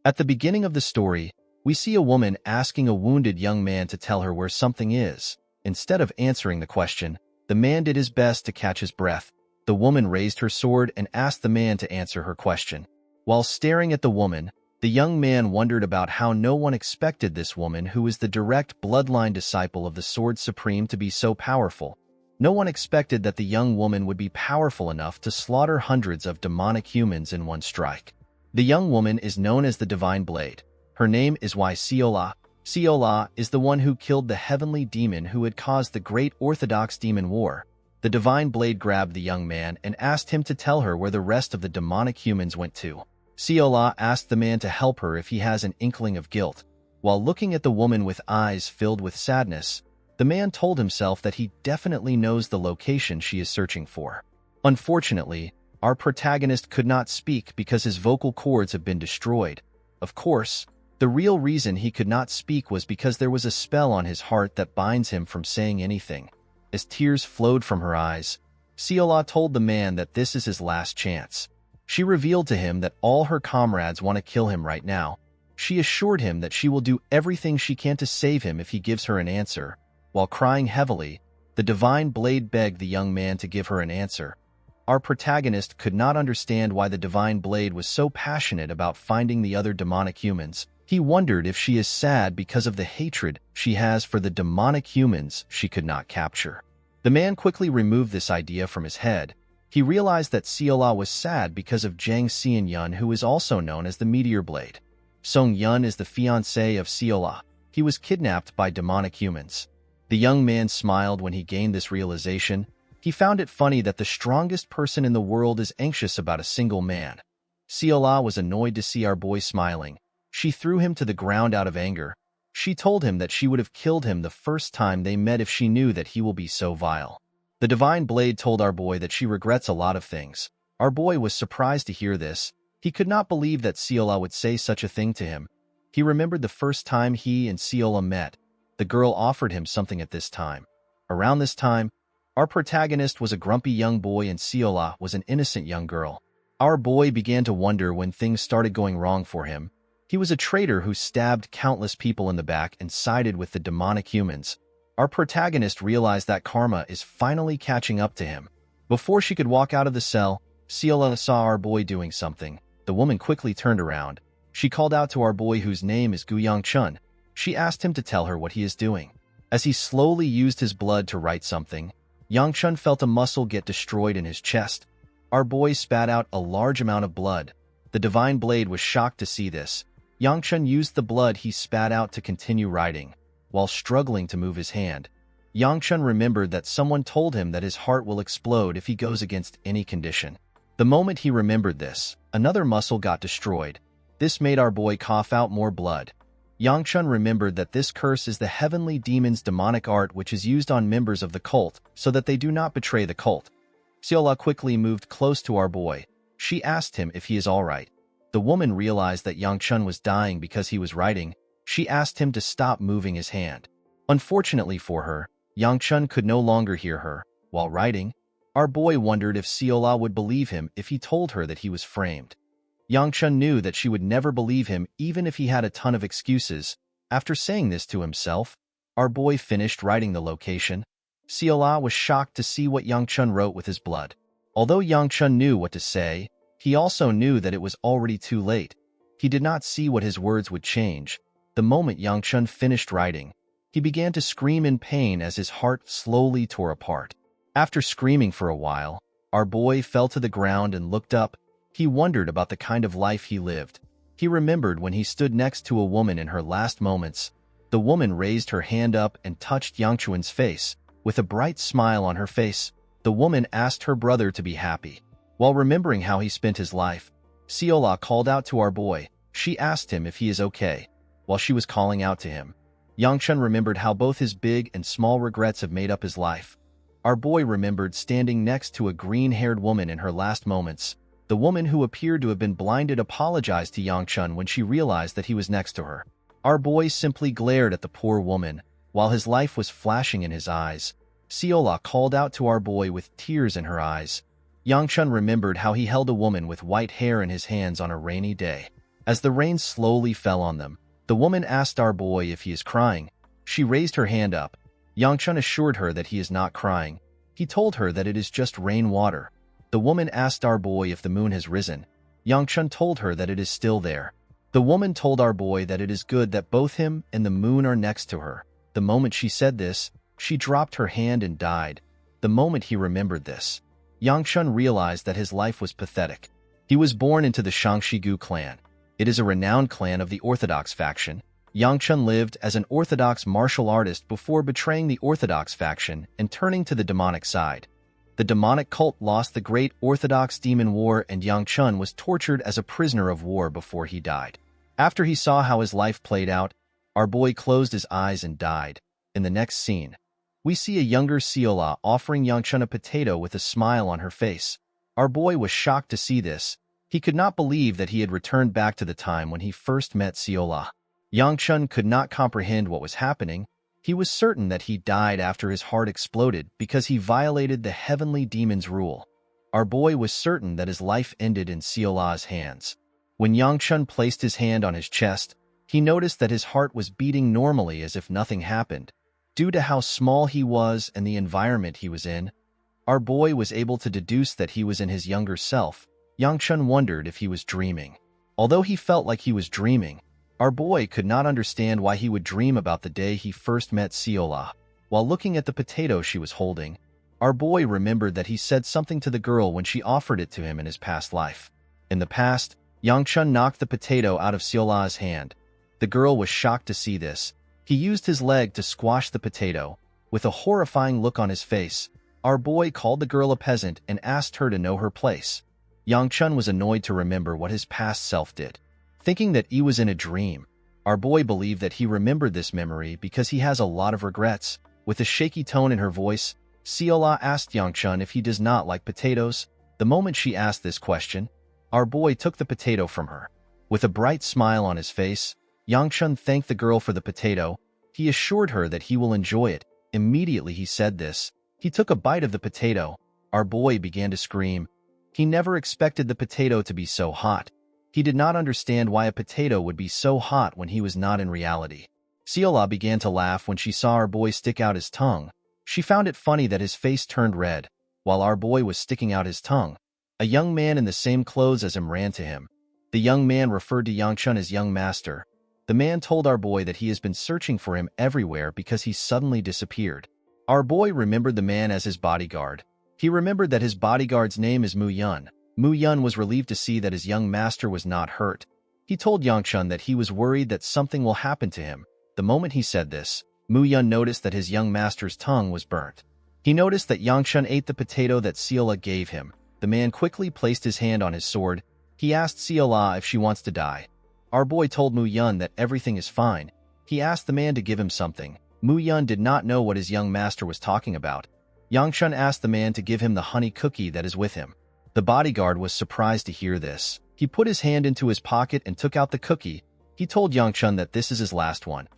At the beginning of the story, we see a woman asking a wounded young man to tell her where something is. Instead of answering the question, the man did his best to catch his breath. The woman raised her sword and asked the man to answer her question. While staring at the woman, the young man wondered about how no one expected this woman, who is the direct bloodline disciple of the Sword Supreme, to be so powerful. No one expected that the young woman would be powerful enough to slaughter hundreds of demonic humans in one strike. The young woman is known as the Divine Blade. Her name is Siola. Siola is the one who killed the heavenly demon who had caused the Great Orthodox Demon War. The Divine Blade grabbed the young man and asked him to tell her where the rest of the demonic humans went to. Siola asked the man to help her if he has an inkling of guilt. While looking at the woman with eyes filled with sadness, the man told himself that he definitely knows the location she is searching for. Unfortunately, our protagonist could not speak because his vocal cords have been destroyed. Of course, the real reason he could not speak was because there was a spell on his heart that binds him from saying anything. As tears flowed from her eyes, Siola told the man that this is his last chance. She revealed to him that all her comrades want to kill him right now. She assured him that she will do everything she can to save him if he gives her an answer. While crying heavily, the Divine Blade begged the young man to give her an answer. Our protagonist could not understand why the Divine Blade was so passionate about finding the other demonic humans. He wondered if she is sad because of the hatred she has for the demonic humans she could not capture. The man quickly removed this idea from his head. He realized that Siola was sad because of Jang Xianyun, who is also known as the Meteor Blade. Song Yun is the fiancé of Siola. He was kidnapped by demonic humans. The young man smiled when he gained this realization. He found it funny that the strongest person in the world is anxious about a single man. Siola was annoyed to see our boy smiling. She threw him to the ground out of anger. She told him that she would have killed him the first time they met if she knew that he will be so vile. The Divine Blade told our boy that she regrets a lot of things. Our boy was surprised to hear this. He could not believe that Siola would say such a thing to him. He remembered the first time he and Siola met. The girl offered him something at this time. Around this time, our protagonist was a grumpy young boy and Siola was an innocent young girl. Our boy began to wonder when things started going wrong for him. He was a traitor who stabbed countless people in the back and sided with the demonic humans. Our protagonist realized that karma is finally catching up to him. Before she could walk out of the cell, Siola saw our boy doing something. The woman quickly turned around. She called out to our boy, whose name is Gu Yangchun. She asked him to tell her what he is doing. As he slowly used his blood to write something, Yangchun felt a muscle get destroyed in his chest. Our boy spat out a large amount of blood. The Divine Blade was shocked to see this. Yangchun used the blood he spat out to continue writing. While struggling to move his hand, Yangchun remembered that someone told him that his heart will explode if he goes against any condition. The moment he remembered this, another muscle got destroyed. This made our boy cough out more blood. Yangchun remembered that this curse is the heavenly demon's demonic art, which is used on members of the cult so that they do not betray the cult. Siola quickly moved close to our boy. She asked him if he is all right. The woman realized that Yangchun was dying because he was writing. She asked him to stop moving his hand. Unfortunately for her, Yangchun could no longer hear her. While writing, our boy wondered if Siola would believe him if he told her that he was framed. Yangchun knew that she would never believe him even if he had a ton of excuses. After saying this to himself, our boy finished writing the location. Siola was shocked to see what Yangchun wrote with his blood. Although Yangchun knew what to say, he also knew that it was already too late. He did not see what his words would change. The moment Yangchun finished writing, he began to scream in pain as his heart slowly tore apart. After screaming for a while, our boy fell to the ground and looked up. He wondered about the kind of life he lived. He remembered when he stood next to a woman in her last moments. The woman raised her hand up and touched Yangchun's face. With a bright smile on her face, the woman asked her brother to be happy. While remembering how he spent his life, Siola called out to our boy. She asked him if he is okay. While she was calling out to him, Yangchun remembered how both his big and small regrets have made up his life. Our boy remembered standing next to a green-haired woman in her last moments. The woman who appeared to have been blinded apologized to Yangchun when she realized that he was next to her. Our boy simply glared at the poor woman, while his life was flashing in his eyes. Siola called out to our boy with tears in her eyes. Yangchun remembered how he held a woman with white hair in his hands on a rainy day. As the rain slowly fell on them, the woman asked our boy if he is crying. She raised her hand up. Yangchun assured her that he is not crying. He told her that it is just rainwater. The woman asked our boy if the moon has risen. Yangchun told her that it is still there. The woman told our boy that it is good that both him and the moon are next to her. The moment she said this, she dropped her hand and died. The moment he remembered this, Yangchun realized that his life was pathetic. He was born into the Shangshigu clan. It is a renowned clan of the Orthodox faction. Yangchun lived as an Orthodox martial artist before betraying the Orthodox faction and turning to the demonic side. The demonic cult lost the Great Orthodox Demon War, and Yangchun was tortured as a prisoner of war before he died. After he saw how his life played out, our boy closed his eyes and died. In the next scene, we see a younger Seola offering Yangchun a potato with a smile on her face. Our boy was shocked to see this. He could not believe that he had returned back to the time when he first met Seola. Yangchun could not comprehend what was happening. He was certain that he died after his heart exploded because he violated the heavenly demon's rule. Our boy was certain that his life ended in Seola's hands. When Yangchun placed his hand on his chest, he noticed that his heart was beating normally as if nothing happened. Due to how small he was and the environment he was in, our boy was able to deduce that he was in his younger self. Yangchun wondered if he was dreaming. Although he felt like he was dreaming, our boy could not understand why he would dream about the day he first met Seola. While looking at the potato she was holding, our boy remembered that he said something to the girl when she offered it to him in his past life. In the past, Yangchun knocked the potato out of Seola's hand. The girl was shocked to see this. He used his leg to squash the potato. With a horrifying look on his face, our boy called the girl a peasant and asked her to know her place. Yangchun was annoyed to remember what his past self did. Thinking that he was in a dream, our boy believed that he remembered this memory because he has a lot of regrets. With a shaky tone in her voice, Seola asked Yangchun if he does not like potatoes. The moment she asked this question, our boy took the potato from her. With a bright smile on his face, Yangchun thanked the girl for the potato. He assured her that he will enjoy it. Immediately he said this, he took a bite of the potato. Our boy began to scream. He never expected the potato to be so hot. He did not understand why a potato would be so hot when he was not in reality. Seola began to laugh when she saw our boy stick out his tongue. She found it funny that his face turned red. While our boy was sticking out his tongue, a young man in the same clothes as him ran to him. The young man referred to Yangchun as young master. The man told our boy that he has been searching for him everywhere because he suddenly disappeared. Our boy remembered the man as his bodyguard. He remembered that his bodyguard's name is Mu Yun. Mu Yun was relieved to see that his young master was not hurt. He told Yangchun that he was worried that something will happen to him. The moment he said this, Mu Yun noticed that his young master's tongue was burnt. He noticed that Yangchun ate the potato that Seola gave him. The man quickly placed his hand on his sword. He asked Seola if she wants to die. Our boy told Mu Yun that everything is fine. He asked the man to give him something. Mu Yun did not know what his young master was talking about. Yangchun asked the man to give him the honey cookie that is with him. The bodyguard was surprised to hear this. He put his hand into his pocket and took out the cookie. He told Yangchun that this is his last one.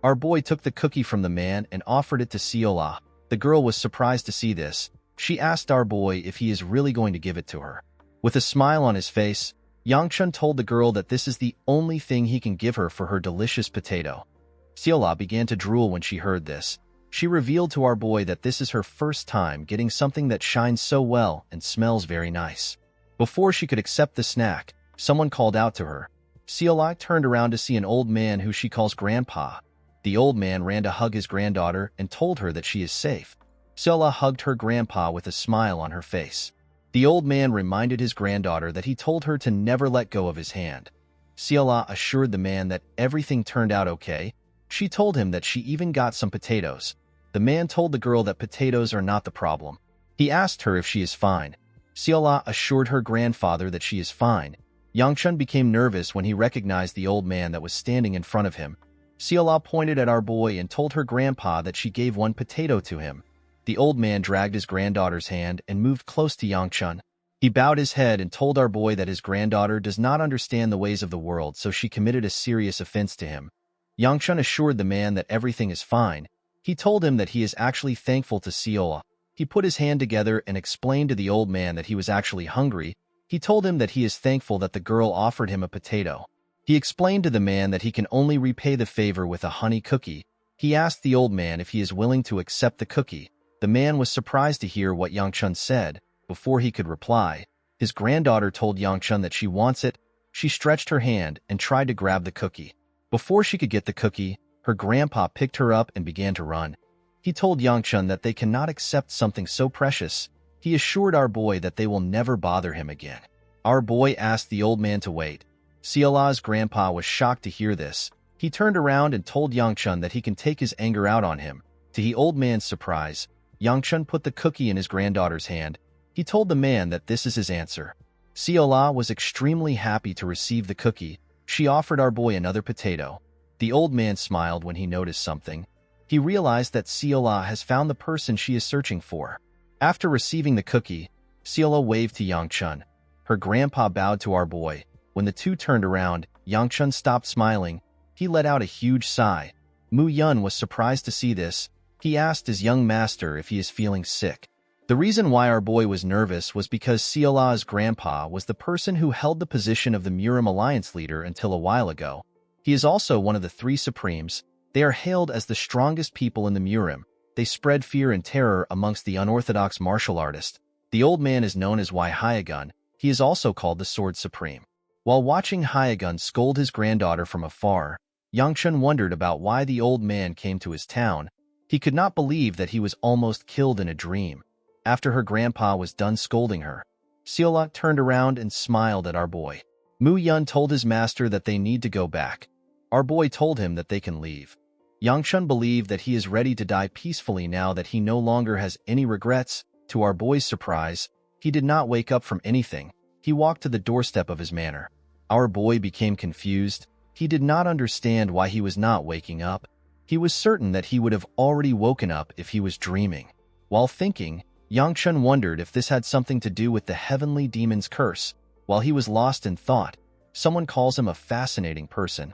Our boy took the cookie from the man and offered it to Seola. The girl was surprised to see this. She asked our boy if he is really going to give it to her. With a smile on his face, Yangchun told the girl that this is the only thing he can give her for her delicious potato. Seola began to drool when she heard this. She revealed to our boy that this is her first time getting something that shines so well and smells very nice. Before she could accept the snack, someone called out to her. Seola turned around to see an old man who she calls Grandpa. The old man ran to hug his granddaughter and told her that she is safe. Seola hugged her grandpa with a smile on her face. The old man reminded his granddaughter that he told her to never let go of his hand. Seola assured the man that everything turned out okay. She told him that she even got some potatoes. The man told the girl that potatoes are not the problem. He asked her if she is fine. Seola assured her grandfather that she is fine. Yangchun became nervous when he recognized the old man that was standing in front of him. Seola pointed at our boy and told her grandpa that she gave one potato to him. The old man dragged his granddaughter's hand and moved close to Yangchun. He bowed his head and told our boy that his granddaughter does not understand the ways of the world, so she committed a serious offense to him. Yangchun assured the man that everything is fine. He told him that he is actually thankful to Seola. He put his hand together and explained to the old man that he was actually hungry. He told him that he is thankful that the girl offered him a potato. He explained to the man that he can only repay the favor with a honey cookie. He asked the old man if he is willing to accept the cookie. The man was surprised to hear what Yangchun said. Before he could reply, his granddaughter told Yangchun that she wants it. She stretched her hand and tried to grab the cookie. Before she could get the cookie, her grandpa picked her up and began to run. He told Yangchun that they cannot accept something so precious. He assured our boy that they will never bother him again. Our boy asked the old man to wait. Siola's grandpa was shocked to hear this. He turned around and told Yangchun that he can take his anger out on him. To the old man's surprise, Yangchun put the cookie in his granddaughter's hand. He told the man that this is his answer. Siola was extremely happy to receive the cookie. She offered our boy another potato. The old man smiled when he noticed something. He realized that Siola has found the person she is searching for. After receiving the cookie, Siola waved to Yangchun. Her grandpa bowed to our boy. When the two turned around, Yangchun stopped smiling. He let out a huge sigh. Mu Yun was surprised to see this. He asked his young master if he is feeling sick. The reason why our boy was nervous was because Siola's grandpa was the person who held the position of the Murim Alliance leader until a while ago. He is also one of the three Supremes. They are hailed as the strongest people in the Murim. They spread fear and terror amongst the unorthodox martial artists. The old man is known as Wai Hyagun. He is also called the Sword Supreme. While watching Hyagun scold his granddaughter from afar, Yangchun wondered about why the old man came to his town. He could not believe that he was almost killed in a dream. After her grandpa was done scolding her, Siola turned around and smiled at our boy. Mu Yun told his master that they need to go back. Our boy told him that they can leave. Yangchun believed that he is ready to die peacefully now that he no longer has any regrets. To our boy's surprise, he did not wake up from anything. He walked to the doorstep of his manor. Our boy became confused. He did not understand why he was not waking up. He was certain that he would have already woken up if he was dreaming. While thinking, Yangchun wondered if this had something to do with the heavenly demon's curse. While he was lost in thought, someone calls him a fascinating person.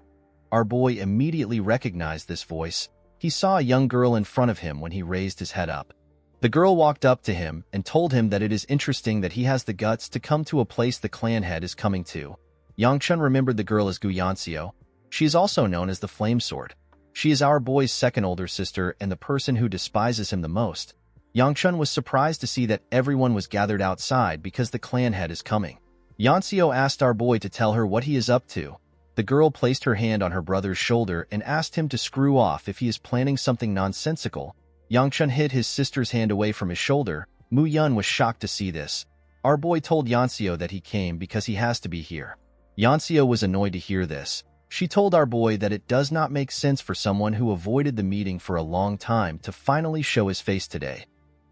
Our boy immediately recognized this voice. He saw a young girl in front of him when he raised his head up. The girl walked up to him and told him that it is interesting that he has the guts to come to a place the clan head is coming to. Yangchun remembered the girl as Gu Yanxiu. She is also known as the Flame Sword. She is our boy's second older sister and the person who despises him the most. Yangchun was surprised to see that everyone was gathered outside because the clan head is coming. Yanxiu asked our boy to tell her what he is up to. The girl placed her hand on her brother's shoulder and asked him to screw off if he is planning something nonsensical. Yangchun hid his sister's hand away from his shoulder. Mu Yun was shocked to see this. Our boy told Yanxiu that he came because he has to be here. Yanxiu was annoyed to hear this. She told our boy that it does not make sense for someone who avoided the meeting for a long time to finally show his face today.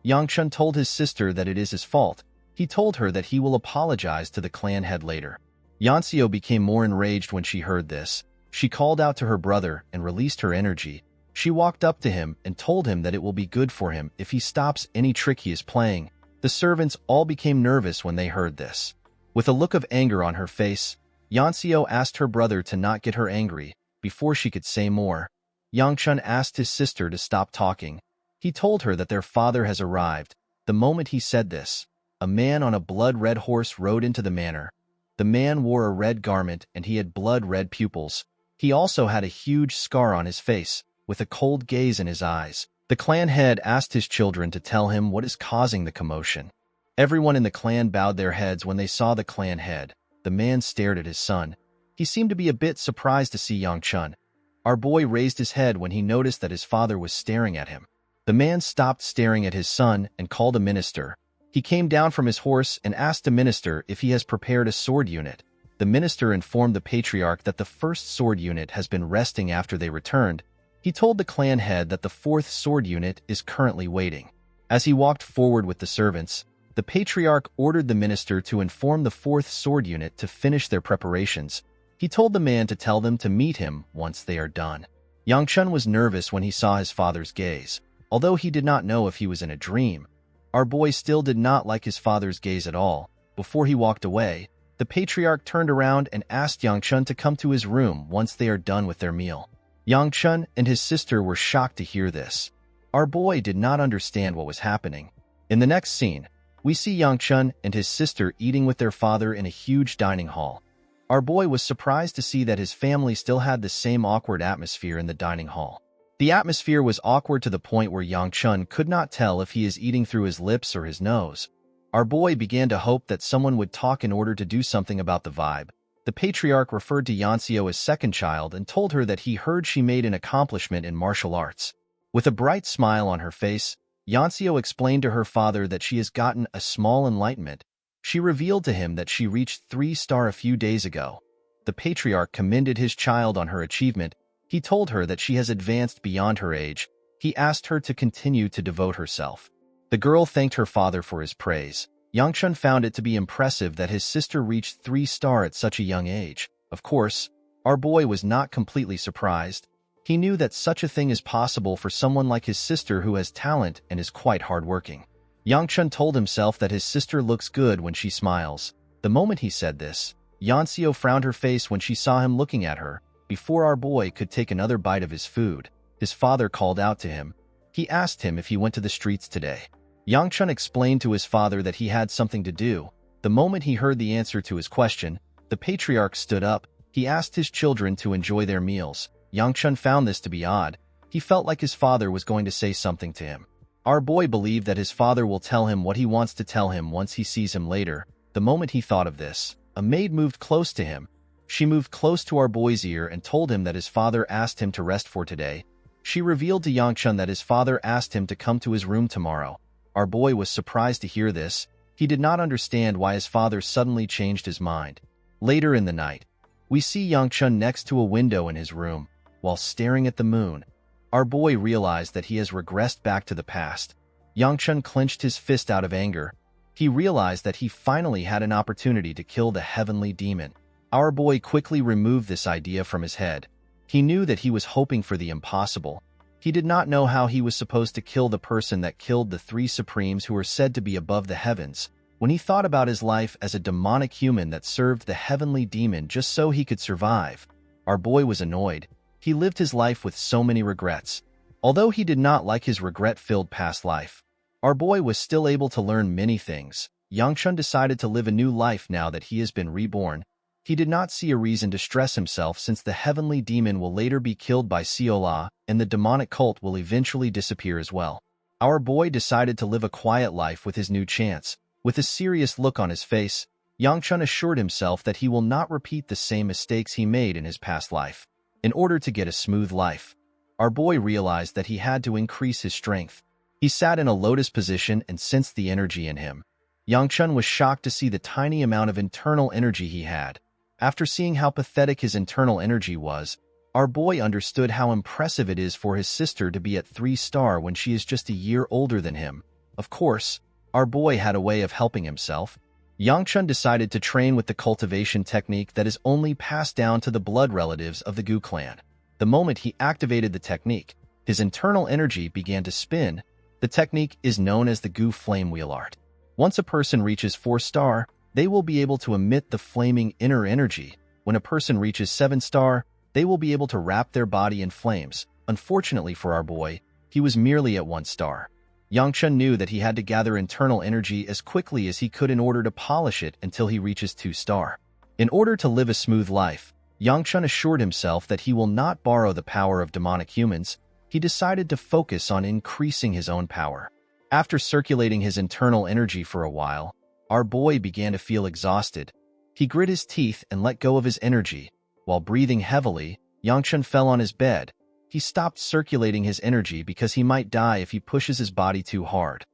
Yangchun told his sister that it is his fault. He told her that he will apologize to the clan head later. Yanxiu became more enraged when she heard this. She called out to her brother and released her energy. She walked up to him and told him that it will be good for him if he stops any trick he is playing. The servants all became nervous when they heard this. With a look of anger on her face, Yanxiu asked her brother to not get her angry. Before she could say more, Yangchun asked his sister to stop talking. He told her that their father has arrived. The moment he said this, a man on a blood-red horse rode into the manor. The man wore a red garment and he had blood-red pupils. He also had a huge scar on his face, with a cold gaze in his eyes. The clan head asked his children to tell him what is causing the commotion. Everyone in the clan bowed their heads when they saw the clan head. The man stared at his son. He seemed to be a bit surprised to see Yangchun. Our boy raised his head when he noticed that his father was staring at him. The man stopped staring at his son and called a minister. He came down from his horse and asked the minister if he has prepared a sword unit. The minister informed the patriarch that the first sword unit has been resting after they returned. He told the clan head that the fourth sword unit is currently waiting. As he walked forward with the servants, the patriarch ordered the minister to inform the fourth sword unit to finish their preparations. He told the man to tell them to meet him once they are done. Yangchun was nervous when he saw his father's gaze. Although he did not know if he was in a dream, our boy still did not like his father's gaze at all. Before he walked away, the patriarch turned around and asked Yangchun to come to his room once they are done with their meal. Yangchun and his sister were shocked to hear this. Our boy did not understand what was happening. In the next scene, we see Yangchun and his sister eating with their father in a huge dining hall. Our boy was surprised to see that his family still had the same awkward atmosphere in the dining hall. The atmosphere was awkward to the point where Yang-chun could not tell if he is eating through his lips or his nose. Our boy began to hope that someone would talk in order to do something about the vibe. The patriarch referred to Yanseo as second child and told her that he heard she made an accomplishment in martial arts. With a bright smile on her face, Yanseo explained to her father that she has gotten a small enlightenment. She revealed to him that she reached 3-star a few days ago. The patriarch commended his child on her achievement. He told her that she has advanced beyond her age. He asked her to continue to devote herself. The girl thanked her father for his praise. Yang-chun found it to be impressive that his sister reached 3-star at such a young age. Of course, our boy was not completely surprised. He knew that such a thing is possible for someone like his sister who has talent and is quite hardworking. Yang-chun told himself that his sister looks good when she smiles. The moment he said this, Yanseo frowned her face when she saw him looking at her. Before our boy could take another bite of his food, his father called out to him. He asked him if he went to the streets today. Yang-chun explained to his father that he had something to do. The moment he heard the answer to his question, the patriarch stood up. He asked his children to enjoy their meals. Yang-chun found this to be odd. He felt like his father was going to say something to him. Our boy believed that his father will tell him what he wants to tell him once he sees him later. The moment he thought of this, a maid moved close to him. She moved close to our boy's ear and told him that his father asked him to rest for today. She revealed to Yang-chun that his father asked him to come to his room tomorrow. Our boy was surprised to hear this. He did not understand why his father suddenly changed his mind. Later in the night, we see Yang-chun next to a window in his room, while staring at the moon. Our boy realized that he has regressed back to the past. Yang-chun clenched his fist out of anger. He realized that he finally had an opportunity to kill the heavenly demon. Our boy quickly removed this idea from his head. He knew that he was hoping for the impossible. He did not know how he was supposed to kill the person that killed the 3 supremes who were said to be above the heavens. When he thought about his life as a demonic human that served the heavenly demon just so he could survive, our boy was annoyed. He lived his life with so many regrets. Although he did not like his regret-filled past life, our boy was still able to learn many things. Yang-chun decided to live a new life now that he has been reborn. He did not see a reason to stress himself since the heavenly demon will later be killed by Seola and the demonic cult will eventually disappear as well. Our boy decided to live a quiet life with his new chance. With a serious look on his face, Yang-chun assured himself that he will not repeat the same mistakes he made in his past life. In order to get a smooth life, our boy realized that he had to increase his strength. He sat in a lotus position and sensed the energy in him. Yang-chun was shocked to see the tiny amount of internal energy he had. After seeing how pathetic his internal energy was, our boy understood how impressive it is for his sister to be at 3-star when she is just a year older than him. Of course, our boy had a way of helping himself. Yang-chun decided to train with the cultivation technique that is only passed down to the blood relatives of the Gu clan. The moment he activated the technique, his internal energy began to spin. The technique is known as the Gu flame wheel art. Once a person reaches 4-star, they will be able to emit the flaming inner energy. When a person reaches 7-star, they will be able to wrap their body in flames. Unfortunately for our boy, he was merely at 1 star. Yang-chun knew that he had to gather internal energy as quickly as he could in order to polish it until he reaches 2-star. In order to live a smooth life, Yang-chun assured himself that he will not borrow the power of demonic humans. He decided to focus on increasing his own power. After circulating his internal energy for a while, our boy began to feel exhausted. He grit his teeth and let go of his energy. While breathing heavily, Yang-chun fell on his bed. He stopped circulating his energy because he might die if he pushes his body too hard.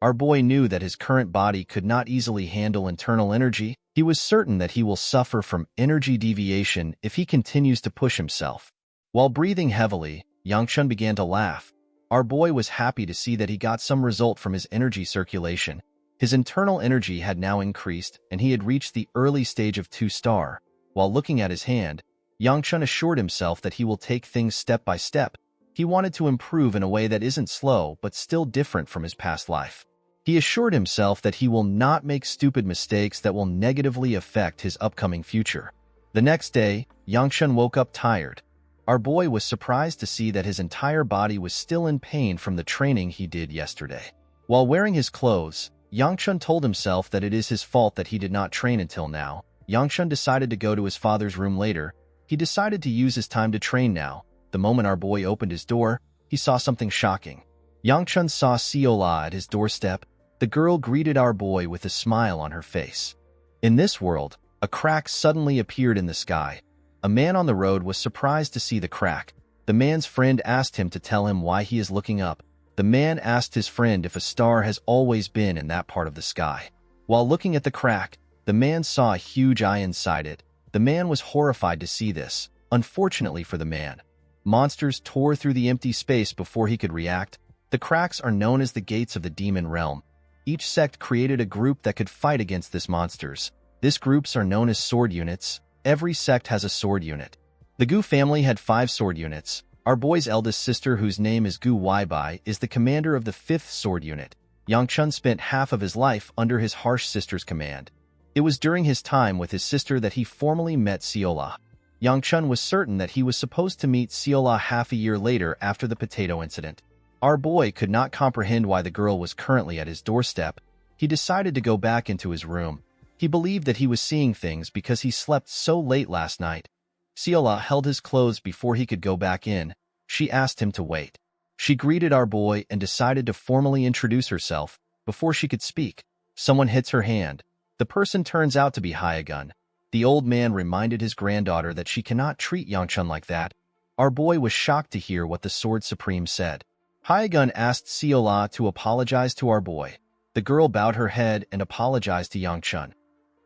Our boy knew that his current body could not easily handle internal energy. He was certain that he will suffer from energy deviation if he continues to push himself. While breathing heavily, Yang-chun began to laugh. Our boy was happy to see that he got some result from his energy circulation. His internal energy had now increased, and he had reached the early stage of 2-star. While looking at his hand, Yang-chun assured himself that he will take things step by step. He wanted to improve in a way that isn't slow but still different from his past life. He assured himself that he will not make stupid mistakes that will negatively affect his upcoming future. The next day, Yang-chun woke up tired. Our boy was surprised to see that his entire body was still in pain from the training he did yesterday. While wearing his clothes, Yang-chun told himself that it is his fault that he did not train until now. Yangchun decided to go to his father's room later. He decided to use his time to train now. The moment our boy opened his door, he saw something shocking. Yangchun saw Seola at his doorstep. The girl greeted our boy with a smile on her face. In this world, a crack suddenly appeared in the sky. A man on the road was surprised to see the crack. The man's friend asked him to tell him why he is looking up. The man asked his friend if a star has always been in that part of the sky. While looking at the crack, the man saw a huge eye inside it. The man was horrified to see this. Unfortunately for the man, monsters tore through the empty space before he could react. The cracks are known as the gates of the demon realm. Each sect created a group that could fight against these monsters. These groups are known as sword units. Every sect has a sword unit. The Gu family had 5 sword units. Our boy's eldest sister, whose name is Gu Weibai, is the commander of the 5th sword unit. Yangchun spent half of his life under his harsh sister's command. It was during his time with his sister that he formally met Seola. Yangchun was certain that he was supposed to meet Seola half a year later after the potato incident. Our boy could not comprehend why the girl was currently at his doorstep. He decided to go back into his room. He believed that he was seeing things because he slept so late last night. Seola held his clothes before he could go back in. She asked him to wait. She greeted our boy and decided to formally introduce herself. Before she could speak, someone hits her hand. The person turns out to be Hyagun. The old man reminded his granddaughter that she cannot treat Yangchun like that. Our boy was shocked to hear what the Sword Supreme said. Hyagun asked Seola to apologize to our boy. The girl bowed her head and apologized to Yangchun.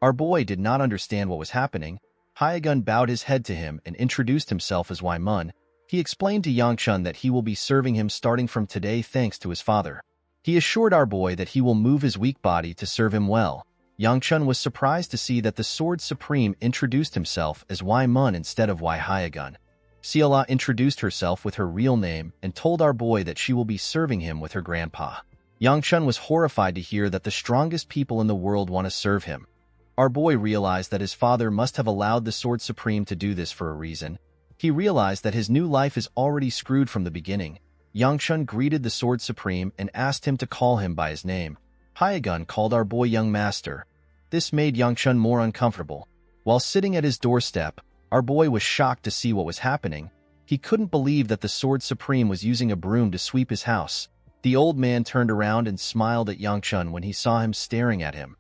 Our boy did not understand what was happening. Hyagun bowed his head to him and introduced himself as Waimun. He explained to Yangchun that he will be serving him starting from today thanks to his father. He assured our boy that he will move his weak body to serve him well. Yangchun was surprised to see that the Sword Supreme introduced himself as Waimun instead of Wai Hyagun. Seola introduced herself with her real name and told our boy that she will be serving him with her grandpa. Yangchun was horrified to hear that the strongest people in the world want to serve him. Our boy realized that his father must have allowed the Sword Supreme to do this for a reason. He realized that his new life is already screwed from the beginning. Yangchun greeted the Sword Supreme and asked him to call him by his name. Hyagun called our boy young master. This made Yangchun more uncomfortable. While sitting at his doorstep, our boy was shocked to see what was happening. He couldn't believe that the Sword Supreme was using a broom to sweep his house. The old man turned around and smiled at Yangchun when he saw him staring at him.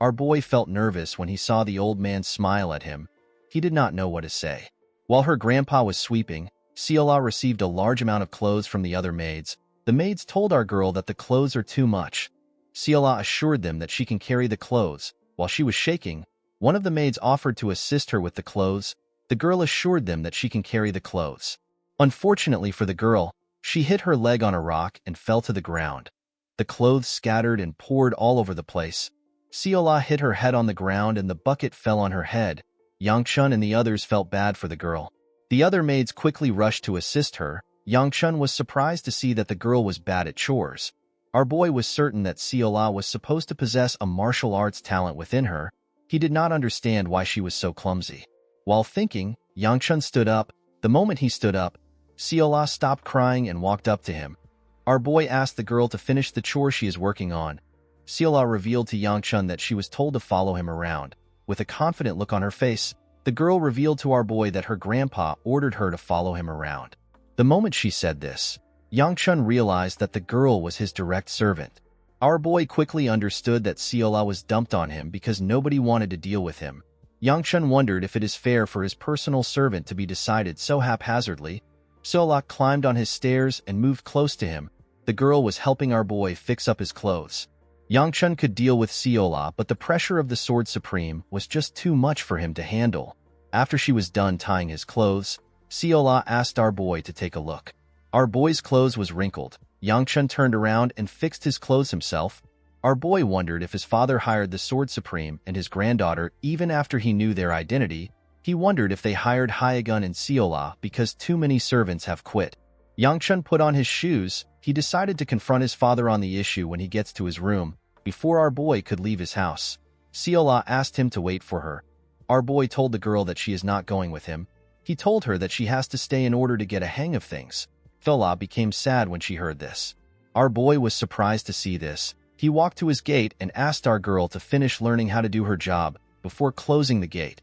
Our boy felt nervous when he saw the old man smile at him. He did not know what to say. While her grandpa was sweeping, Seola received a large amount of clothes from the other maids. The maids told our girl that the clothes are too much. Seola assured them that she can carry the clothes. While she was shaking, one of the maids offered to assist her with the clothes. The girl assured them that she can carry the clothes. Unfortunately for the girl, she hit her leg on a rock and fell to the ground. The clothes scattered and poured all over the place. Seola hit her head on the ground and the bucket fell on her head. Yangchun and the others felt bad for the girl. The other maids quickly rushed to assist her. Yangchun was surprised to see that the girl was bad at chores. Our boy was certain that Seola was supposed to possess a martial arts talent within her. He did not understand why she was so clumsy. While thinking, Yangchun stood up. The moment he stood up, Seola stopped crying and walked up to him. Our boy asked the girl to finish the chore she is working on. Seola revealed to Yangchun that she was told to follow him around. With a confident look on her face, the girl revealed to our boy that her grandpa ordered her to follow him around. The moment she said this, Yangchun realized that the girl was his direct servant. Our boy quickly understood that Seola was dumped on him because nobody wanted to deal with him. Yangchun wondered if it is fair for his personal servant to be decided so haphazardly. Seola climbed on his stairs and moved close to him. The girl was helping our boy fix up his clothes. Yangchun could deal with Seola, but the pressure of the Sword Supreme was just too much for him to handle. After she was done tying his clothes, Seola asked our boy to take a look. Our boy's clothes was wrinkled. Yangchun turned around and fixed his clothes himself. Our boy wondered if his father hired the Sword Supreme and his granddaughter even after he knew their identity. He wondered if they hired Hyagun and Seola because too many servants have quit. Yangchun put on his shoes. He decided to confront his father on the issue when he gets to his room, before our boy could leave his house. Seola asked him to wait for her. Our boy told the girl that she is not going with him. He told her that she has to stay in order to get a hang of things. Seola became sad when she heard this. Our boy was surprised to see this. He walked to his gate and asked our girl to finish learning how to do her job. before closing the gate.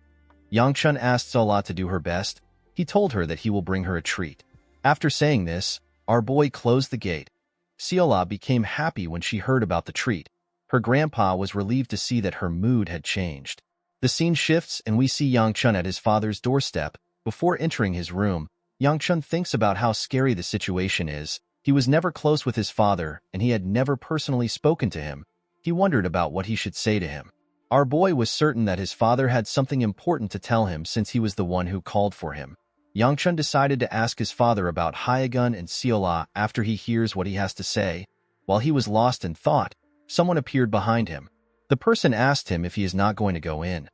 Yangchun asked Sola to do her best. He told her that he will bring her a treat. After saying this, our boy closed the gate. Seola became happy when she heard about the treat. Her grandpa was relieved to see that her mood had changed. The scene shifts and we see Yangchun at his father's doorstep. Before entering his room, Yangchun thinks about how scary the situation is. He was never close with his father, and he had never personally spoken to him. He wondered about what he should say to him. Our boy was certain that his father had something important to tell him since he was the one who called for him. Yangchun decided to ask his father about Hyegun and Seola after he hears what he has to say. While he was lost in thought, someone appeared behind him. The person asked him if he is not going to go in.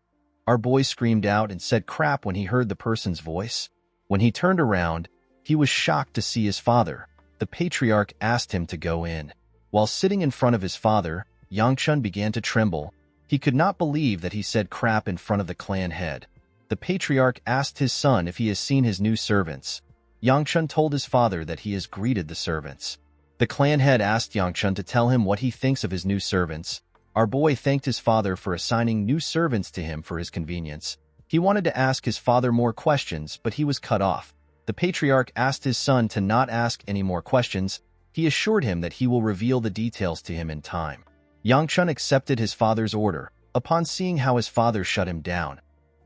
Our boy screamed out and said crap when he heard the person's voice. When he turned around, he was shocked to see his father. The patriarch asked him to go in. While sitting in front of his father, Yangchun began to tremble. He could not believe that he said crap in front of the clan head. The patriarch asked his son if he has seen his new servants. Yangchun told his father that he has greeted the servants. The clan head asked Yangchun to tell him what he thinks of his new servants. Our boy thanked his father for assigning new servants to him for his convenience. He wanted to ask his father more questions, but he was cut off. The patriarch asked his son to not ask any more questions. He assured him that he will reveal the details to him in time. Yangchun accepted his father's order. Upon seeing how his father shut him down,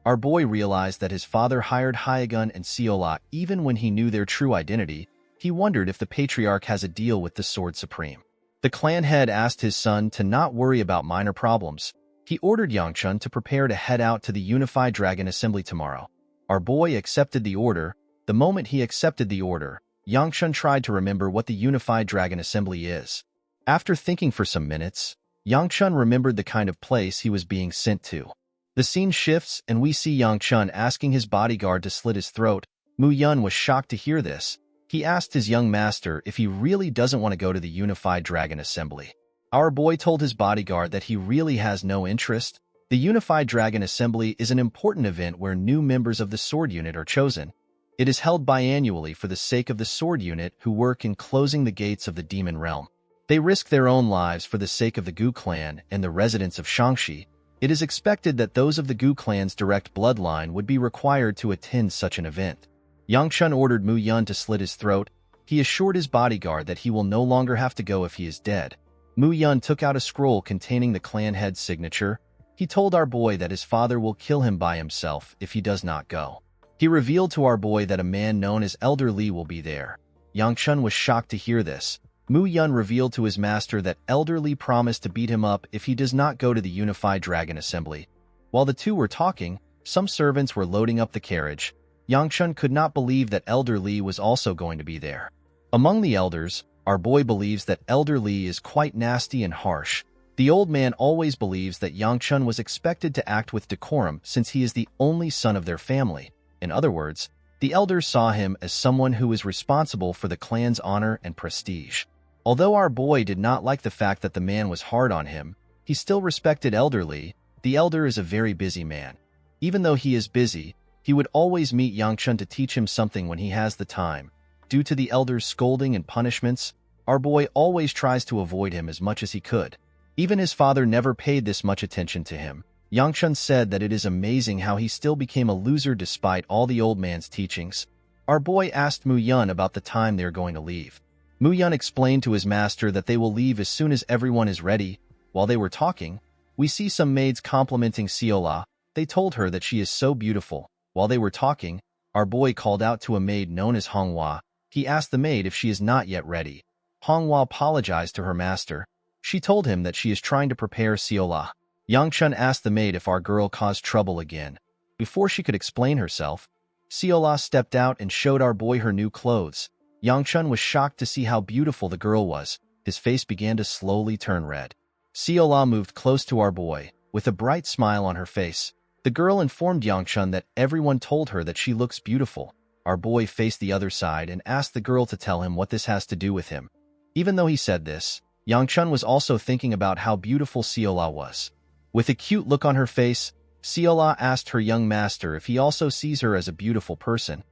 our boy realized that his father hired Hyegun and Seola even when he knew their true identity. He wondered if the patriarch has a deal with the Sword Supreme. The clan head asked his son to not worry about minor problems. He ordered Yangchun to prepare to head out to the Unified Dragon Assembly tomorrow. Our boy accepted the order. The moment he accepted the order, Yangchun tried to remember what the Unified Dragon Assembly is. After thinking for some minutes, Yangchun remembered the kind of place he was being sent to. The scene shifts and we see Yangchun asking his bodyguard to slit his throat. Mu Yun was shocked to hear this. He asked his young master if he really doesn't want to go to the Unified Dragon Assembly. Our boy told his bodyguard that he really has no interest. The Unified Dragon Assembly is an important event where new members of the Sword Unit are chosen. It is held biannually for the sake of the Sword Unit who work in closing the gates of the Demon Realm. They risk their own lives for the sake of the Gu clan and the residents of Shangxi. It is expected that those of the Gu clan's direct bloodline would be required to attend such an event. Yangchun ordered Mu Yun to slit his throat. He assured his bodyguard that he will no longer have to go if he is dead. Mu Yun took out a scroll containing the clan head's signature. He told our boy that his father will kill him by himself if he does not go. He revealed to our boy that a man known as Elder Li will be there. Yangchun was shocked to hear this. Mu Yun revealed to his master that Elder Li promised to beat him up if he does not go to the Unified Dragon Assembly. While the two were talking, some servants were loading up the carriage. Yangchun could not believe that Elder Li was also going to be there. Among the elders, our boy believes that Elder Li is quite nasty and harsh. The old man always believes that Yangchun was expected to act with decorum since he is the only son of their family. In other words, the elders saw him as someone who is responsible for the clan's honor and prestige. Although our boy did not like the fact that the man was hard on him, he still respected Elder Li. The elder is a very busy man. Even though he is busy, he would always meet Yangchun to teach him something when he has the time. Due to the elder's scolding and punishments, our boy always tries to avoid him as much as he could. Even his father never paid this much attention to him. Yangchun said that it is amazing how he still became a loser despite all the old man's teachings. Our boy asked Mu Yun about the time they are going to leave. Mu Yun explained to his master that they will leave as soon as everyone is ready. While they were talking, we see some maids complimenting Seola. They told her that she is so beautiful. While they were talking, our boy called out to a maid known as Honghua. He asked the maid if she is not yet ready. Honghua apologized to her master. She told him that she is trying to prepare Seola. Yangchun asked the maid if our girl caused trouble again. Before she could explain herself, Seola stepped out and showed our boy her new clothes. Yangchun was shocked to see how beautiful the girl was. His face began to slowly turn red. Seola moved close to our boy, with a bright smile on her face. The girl informed Yangchun that everyone told her that she looks beautiful. Our boy faced the other side and asked the girl to tell him what this has to do with him. Even though he said this, Yangchun was also thinking about how beautiful Seola was. With a cute look on her face, Seola asked her young master if he also sees her as a beautiful person.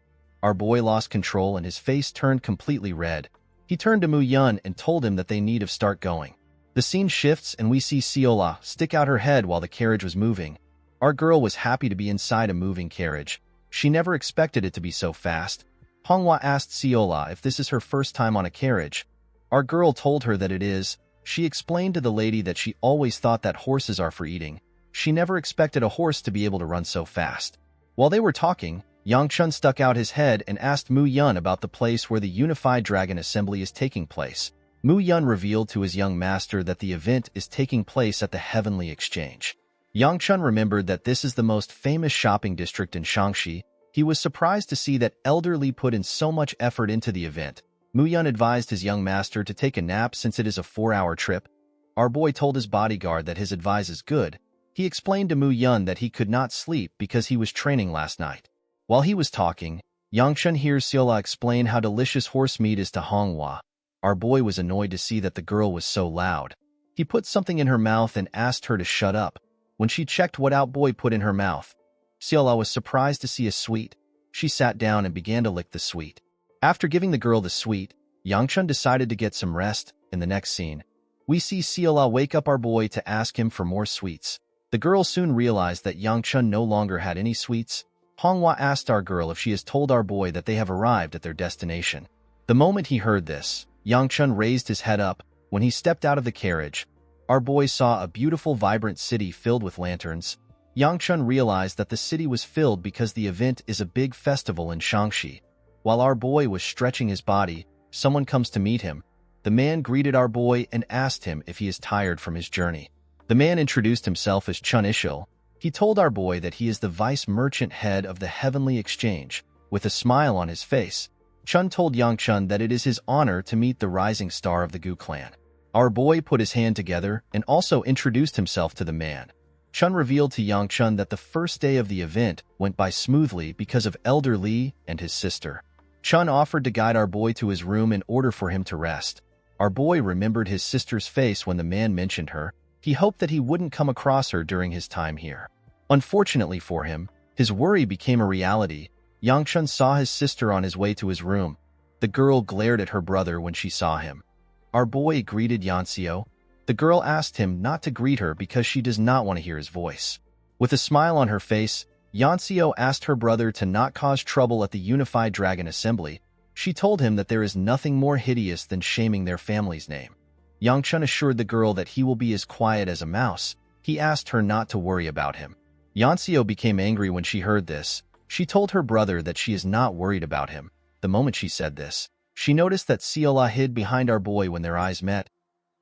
Our boy lost control and his face turned completely red. He turned to Mu Yun and told him that they need to start going. The scene shifts and we see Seola stick out her head while the carriage was moving. Our girl was happy to be inside a moving carriage. She never expected it to be so fast. Manhwa asked Seola if this is her first time on a carriage. Our girl told her that it is. She explained to the lady that she always thought that horses are for eating. She never expected a horse to be able to run so fast. While they were talking, Yangchun stuck out his head and asked Mu Yun about the place where the Unified Dragon Assembly is taking place. Mu Yun revealed to his young master that the event is taking place at the Heavenly Exchange. Yangchun remembered that this is the most famous shopping district in Shaanxi. He was surprised to see that Elder Li put in so much effort into the event. Mu Yun advised his young master to take a nap since it is a 4-hour trip. Our boy told his bodyguard that his advice is good. He explained to Mu Yun that he could not sleep because he was training last night. While he was talking, Yangchun hears Seola explain how delicious horse meat is to Manhwa. Our boy was annoyed to see that the girl was so loud. He put something in her mouth and asked her to shut up. When she checked what our boy put in her mouth, Seola was surprised to see a sweet. She sat down and began to lick the sweet. After giving the girl the sweet, Yangchun decided to get some rest. In the next scene, we see Seola wake up our boy to ask him for more sweets. The girl soon realized that Yangchun no longer had any sweets. Manhwa asked our girl if she has told our boy that they have arrived at their destination. The moment he heard this, Yangchun raised his head up. When he stepped out of the carriage, our boy saw a beautiful, vibrant city filled with lanterns. Yangchun realized that the city was filled because the event is a big festival in Shaanxi. While our boy was stretching his body, someone comes to meet him. The man greeted our boy and asked him if he is tired from his journey. The man introduced himself as Chun Ishil. He told our boy that he is the vice merchant head of the Heavenly Exchange. With a smile on his face, Chun told Yangchun that it is his honor to meet the rising star of the Gu clan. Our boy put his hand together and also introduced himself to the man. Chun revealed to Yangchun that the first day of the event went by smoothly because of Elder Li and his sister. Chun offered to guide our boy to his room in order for him to rest. Our boy remembered his sister's face when the man mentioned her. He hoped that he wouldn't come across her during his time here. Unfortunately for him, his worry became a reality. Yangchun saw his sister on his way to his room. The girl glared at her brother when she saw him. Our boy greeted Yanxio. The girl asked him not to greet her because she does not want to hear his voice. With a smile on her face, Yanxio asked her brother to not cause trouble at the Unified Dragon Assembly. She told him that there is nothing more hideous than shaming their family's name. Yangchun assured the girl that he will be as quiet as a mouse. He asked her not to worry about him. Yanxio became angry when she heard this. She told her brother that she is not worried about him. The moment she said this, she noticed that Seola hid behind our boy when their eyes met.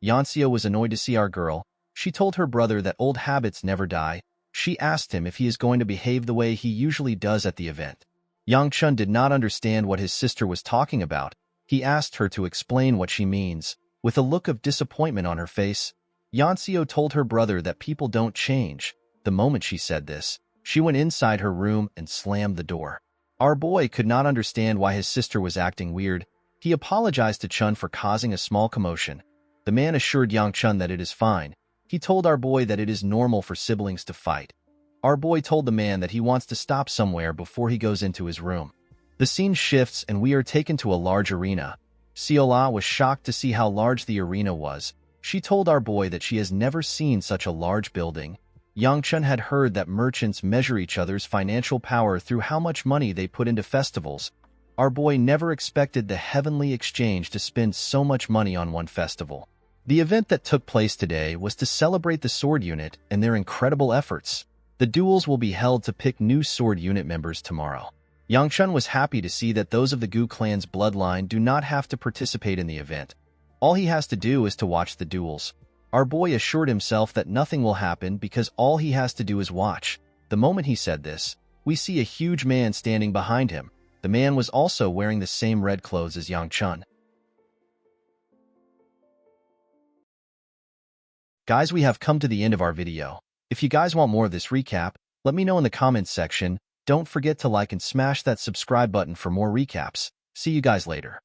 Yanxio was annoyed to see our girl. She told her brother that old habits never die. She asked him if he is going to behave the way he usually does at the event. Yangchun did not understand what his sister was talking about. He asked her to explain what she means. With a look of disappointment on her face, Yanxio told her brother that people don't change. The moment she said this, she went inside her room and slammed the door. Our boy could not understand why his sister was acting weird. He apologized to Chun for causing a small commotion. The man assured Yangchun that it is fine. He told our boy that it is normal for siblings to fight. Our boy told the man that he wants to stop somewhere before he goes into his room. The scene shifts and we are taken to a large arena. Seola was shocked to see how large the arena was. She told our boy that she has never seen such a large building. Yangchun had heard that merchants measure each other's financial power through how much money they put into festivals. Our boy never expected the Heavenly Exchange to spend so much money on one festival. The event that took place today was to celebrate the sword unit and their incredible efforts. The duels will be held to pick new sword unit members tomorrow. Yangchun was happy to see that those of the Gu clan's bloodline do not have to participate in the event. All he has to do is to watch the duels. Our boy assured himself that nothing will happen because all he has to do is watch. The moment he said this, we see a huge man standing behind him. The man was also wearing the same red clothes as Yangchun. Guys, we have come to the end of our video. If you guys want more of this recap, let me know in the comments section. Don't forget to like and smash that subscribe button for more recaps. See you guys later.